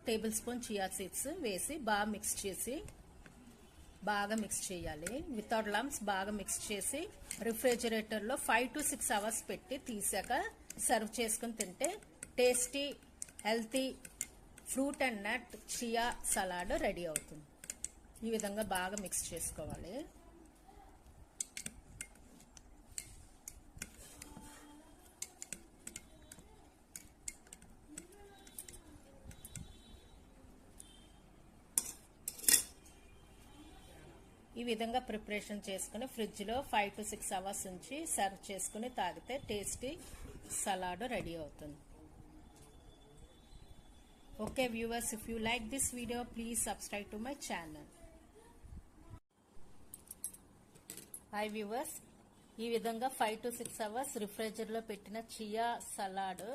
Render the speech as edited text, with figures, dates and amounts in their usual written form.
Table spoon chia seeds వేసి బాగా mix చేయాలి. వితౌట్ లంప్స్ బాగా మిక్స్ చేసి రిఫ్రిజిరేటర్ లో 5 to 6 hours పెట్టి తీసాక సర్వ్ చేసుకుని తింటే tasty healthy fruit and nut chia salad ready అవుతుంది. ఈ విధంగా బాగా మిక్స్ చేసుకోవాలి. ఈ విధంగా ప్రిపరేషన్ చేసుకుని ఫ్రిడ్జ్ లో 5 to 6 hours ఉంచి సర్వ్ చేసుకుని తాగితే టేస్టీ సలాడ్ రెడీ అవుతుంది. Okay viewers, if you like this video please subscribe to my channel. Hi viewers, ఈ విధంగా 5 to 6 hours రిఫ్రిజిరేటర్ లో పెట్టిన చియా సలాడ్